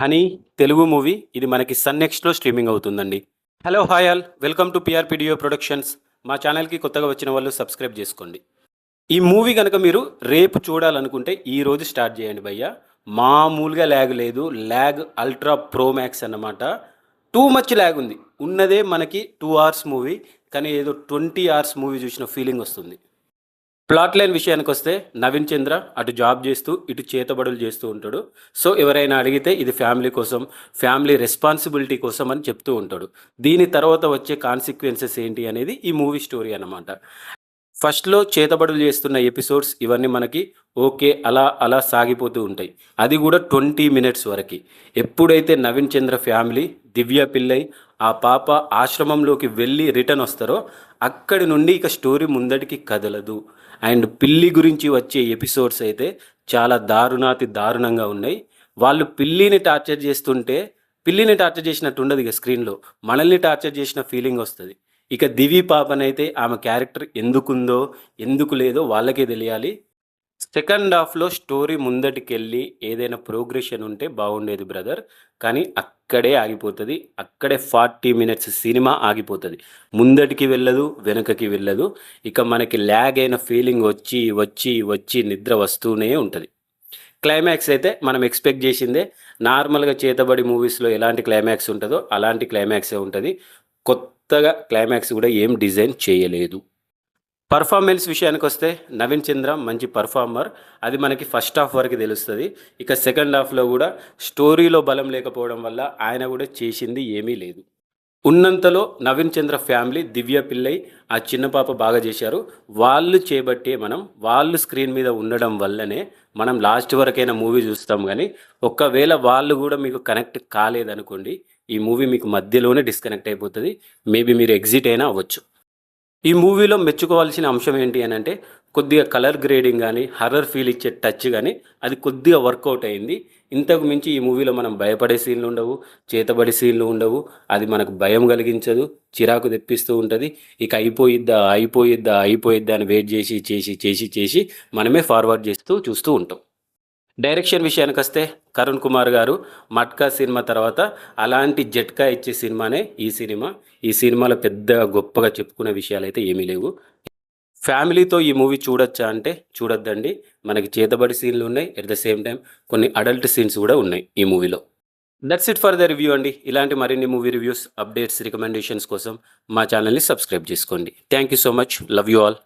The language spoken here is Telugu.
హనీ తెలుగు మూవీ ఇది మనకి సన్ నెక్స్ట్లో స్ట్రీమింగ్ అవుతుందండి. Hello hi all, welcome to పిఆర్పిడియో ప్రొడక్షన్స్. మా ఛానల్కి కొత్తగా వచ్చిన వాళ్ళు సబ్స్క్రైబ్ చేసుకోండి. ఈ మూవీ కనుక మీరు రేపు చూడాలనుకుంటే ఈ రోజు స్టార్ట్ చేయండి భయ్య. మామూలుగా ల్యాగ్ లేదు, ల్యాగ్ అల్ట్రా ప్రో మ్యాక్స్ అన్నమాట. టూ మచ్ ల్యాగ్ ఉంది. ఉన్నదే మనకి 2 hours మూవీ, కానీ ఏదో 20 hours మూవీ చూసిన ఫీలింగ్ వస్తుంది. ప్లాట్ లైన్ విషయానికి వస్తే నవీన్ చంద్ర అటు జాబ్ చేస్తూ ఇటు చేతబడులు చేస్తూ ఉంటాడు. సో ఎవరైనా అడిగితే ఇది ఫ్యామిలీ కోసం, ఫ్యామిలీ రెస్పాన్సిబిలిటీ కోసం అని చెప్తూ ఉంటాడు. దీని తర్వాత వచ్చే కాన్సిక్వెన్సెస్ ఏంటి అనేది ఈ మూవీ స్టోరీ అన్నమాట. ఫస్ట్లో చేతబడులు చేస్తున్న ఎపిసోడ్స్ ఇవన్నీ మనకి ఓకే అలా అలా సాగిపోతూ ఉంటాయి. అది కూడా 20 minutes వరకు. ఎప్పుడైతే నవీన్ చంద్ర ఫ్యామిలీ దివ్య పిల్లై ఆ పాప ఆశ్రమంలోకి వెళ్ళి రిటర్న్ వస్తారో అక్కడి నుండి ఇక స్టోరీ ముందటికి కదలదు. అండ్ పిల్లి గురించి వచ్చే ఎపిసోడ్స్ అయితే చాలా దారుణాతి దారుణంగా ఉన్నాయి. వాళ్ళు పిల్లిని టార్చర్ చేస్తుంటే పిల్లిని టార్చర్ చేసినట్టు ఉండదు, ఇక స్క్రీన్లో మనల్ని టార్చర్ చేసిన ఫీలింగ్ వస్తుంది. ఇక దివి పాపనైతే ఆమె క్యారెక్టర్ ఎందుకుందో ఎందుకు లేదో వాళ్ళకే తెలియాలి. సెకండ్ హాఫ్లో స్టోరీ ముందటికెళ్ళి ఏదైనా ప్రోగ్రెషన్ ఉంటే బాగుండేది బ్రదర్, కానీ అక్కడే ఆగిపోతుంది. అక్కడే 40 minutes సినిమా ఆగిపోతుంది. ముందటికి వెళ్ళదు, వెనుకకి వెళ్ళదు. ఇక మనకి ల్యాగ్ అయిన ఫీలింగ్ వచ్చి వచ్చి వచ్చి నిద్ర వస్తూనే ఉంటుంది. క్లైమాక్స్ అయితే మనం ఎక్స్పెక్ట్ చేసిందే. నార్మల్గా చేతబడి మూవీస్లో ఎలాంటి క్లైమాక్స్ ఉంటుందో అలాంటి క్లైమాక్సే ఉంటుంది. కొత్తగా క్లైమాక్స్ కూడా ఏం డిజైన్ చేయలేదు. పర్ఫార్మెన్స్ విషయానికి వస్తే నవీన్ చంద్ర మంచి పర్ఫార్మర్, అది మనకి ఫస్ట్ హాఫ్ వరకు తెలుస్తుంది. ఇక సెకండ్ హాఫ్లో కూడా స్టోరీలో బలం లేకపోవడం వల్ల ఆయన కూడా చేసింది ఏమీ లేదు. ఉన్నంతలో నవీన్ చంద్ర ఫ్యామిలీ దివ్య పిల్లై ఆ చిన్న పాప బాగా చేశారు. వాళ్ళు చేపట్టే వాళ్ళు స్క్రీన్ మీద ఉండడం వల్లనే మనం లాస్ట్ వరకైనా మూవీ చూస్తాం. కానీ ఒకవేళ వాళ్ళు కూడా మీకు కనెక్ట్ కాలేదనుకోండి, ఈ మూవీ మీకు మధ్యలోనే డిస్కనెక్ట్ అయిపోతుంది. మేబీ మీరు ఎగ్జిట్ అయినా అవ్వచ్చు. ఈ మూవీలో మెచ్చుకోవాల్సిన అంశం ఏంటి అని అంటే కొద్దిగా కలర్ గ్రేడింగ్ కానీ హర్రర్ ఫీల్ ఇచ్చే టచ్ కానీ అది కొద్దిగా వర్కౌట్ అయింది. ఇంతకు మించి ఈ మూవీలో మనం భయపడే సీన్లు ఉండవు, చేతబడి సీన్లు ఉండవు. అది మనకు భయం కలిగించదు, చిరాకు తెప్పిస్తూ ఉంటుంది. ఇక అయిపోయిద్దా అయిపోయిద్దా అయిపోయిద్దా అని వెయిట్ చేసి చేసి చేసి చేసి మనమే ఫార్వర్డ్ చేస్తూ చూస్తూ ఉంటాం. డైరెక్షన్ విషయానికి వస్తే కరుణ్ కుమార్ గారు మట్కా సినిమా తర్వాత అలాంటి జట్కా ఇచ్చే సినిమానే ఈ సినిమా. ఈ సినిమాలో పెద్ద గొప్పగా చెప్పుకునే విషయాలు అయితే ఏమీ లేవు. ఫ్యామిలీతో ఈ మూవీ చూడొచ్చా అంటే చూడొద్దండి. మనకి చేతబడి సీన్లు ఉన్నాయి, ఎట్ ద సేమ్ టైం కొన్ని అడల్ట్ సీన్స్ కూడా ఉన్నాయి ఈ మూవీలో. That's it for the review అండి. ఇలాంటి మరిన్ని మూవీ రివ్యూస్, అప్డేట్స్, రికమెండేషన్స్ కోసం మా ఛానల్ని సబ్స్క్రైబ్ చేసుకోండి. Thank you so much. Love you all.